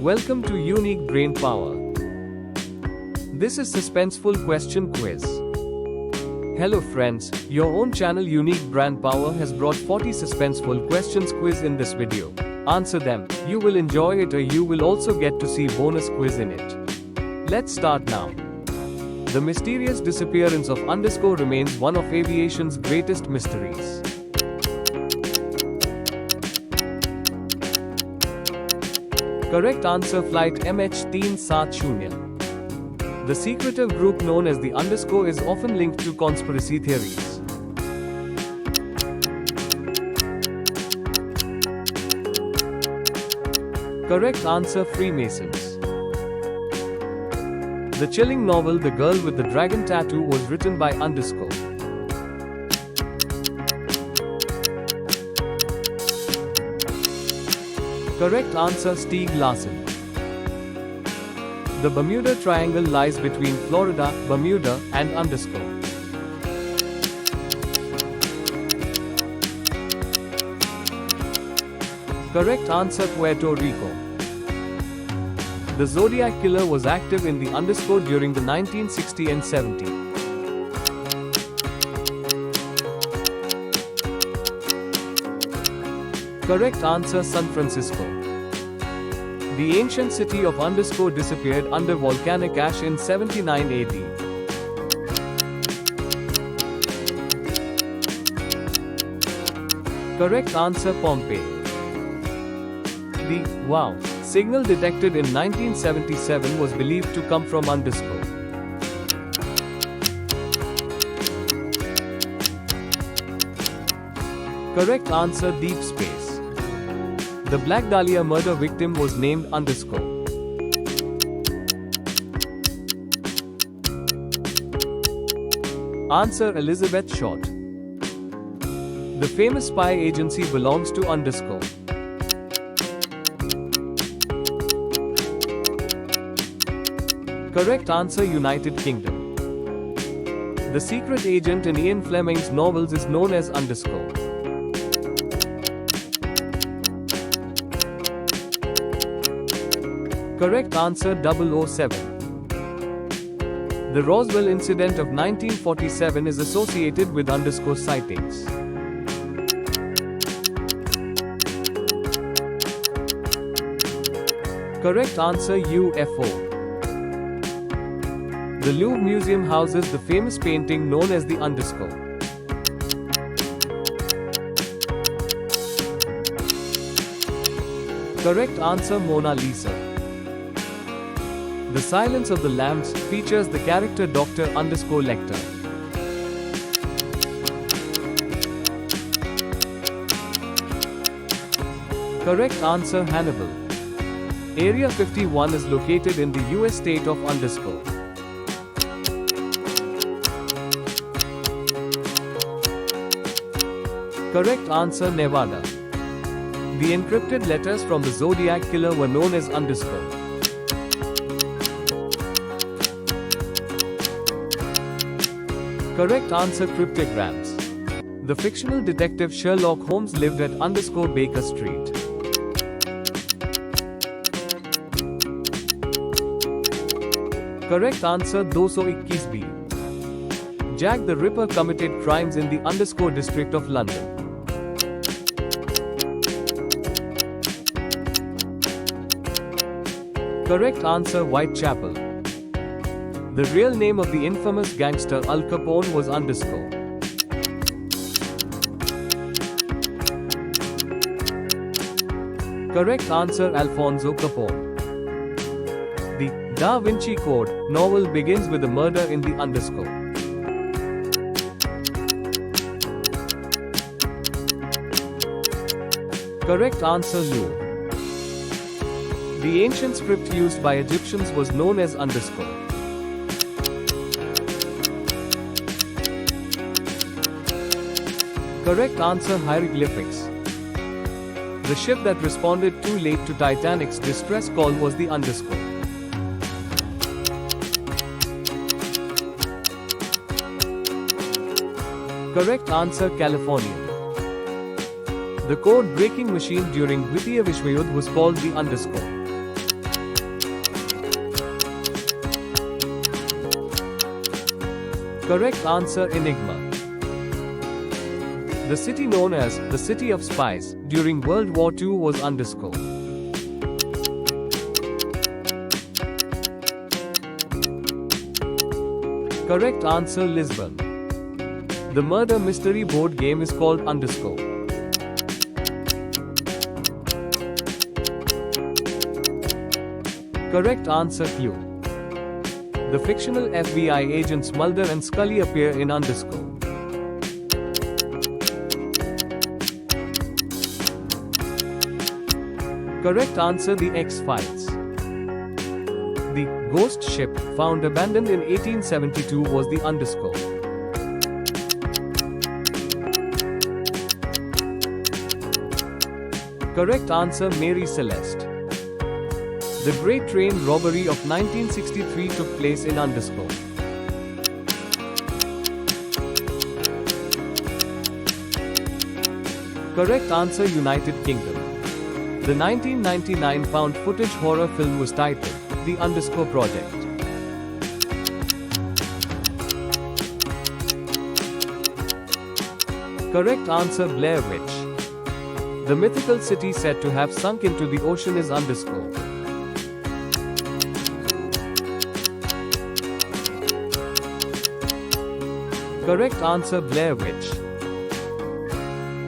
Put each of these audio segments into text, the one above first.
Welcome to Unique Brain Power. This is Suspenseful Question Quiz. Hello friends, your own channel Unique Brain Power has brought 40 suspenseful questions quiz in this video. Answer them, you will enjoy it or you will also get to see bonus quiz in it. Let's start now. The mysterious disappearance of _ remains one of aviation's greatest mysteries. Correct answer Flight MH370. The secretive group known as the _ is often linked to conspiracy theories. Correct answer Freemasons. The chilling novel The Girl with the Dragon Tattoo was written by _ Correct answer Stieg Larsson. The Bermuda Triangle lies between Florida, Bermuda, and _ Correct answer Puerto Rico. The Zodiac Killer was active in the _ during the 1960s and 70s. Correct answer San Francisco. The ancient city of _ disappeared under volcanic ash in 79 AD. Correct answer Pompeii. The wow signal detected in 1977 was believed to come from _ Correct answer Deep Space. The Black Dahlia murder victim was named _ Answer Elizabeth Short. The famous spy agency belongs to _ Correct answer United Kingdom. The secret agent in Ian Fleming's novels is known as _ Correct answer 007. The Roswell incident of 1947 is associated with _ sightings. Correct answer UFO. The Louvre Museum houses the famous painting known as the _ Correct answer Mona Lisa. The Silence of the Lambs features the character Dr. _ Lecter. Correct answer Hannibal. Area 51 is located in the US state of _ Correct answer Nevada. The encrypted letters from the Zodiac Killer were known as _ Correct answer Cryptograms. The fictional detective Sherlock Holmes lived at _ Baker Street. Correct answer 221B. Jack the Ripper committed crimes in the _ district of London. Correct answer Whitechapel. The real name of the infamous gangster Al Capone was _ Correct answer Alfonso Capone. The Da Vinci Code novel begins with a murder in the _ Correct answer Louvre. The ancient script used by Egyptians was known as _ Correct answer Hieroglyphics. The ship that responded too late to Titanic's distress call was the _ Correct answer California. The code-breaking machine during Dvitiya Vishwayuddh was called the _. Correct answer Enigma. The city known as the City of Spies during World War II was underscore. Correct answer Lisbon. The murder mystery board game is called underscore. Correct answer Q. The fictional FBI agents Mulder and Scully appear in underscore. Correct answer The X-Files. The ghost ship found abandoned in 1872 was the underscore. Correct answer Mary Celeste. The Great Train Robbery of 1963 took place in underscore. Correct answer United Kingdom. The 1999 found footage horror film was titled The Underscore Project. Correct answer Blair Witch. The mythical city said to have sunk into the ocean is underscore. Correct answer Blair Witch.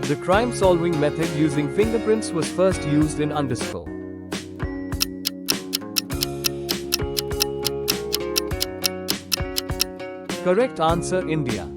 The crime-solving method using fingerprints was first used in underscore. Correct answer India.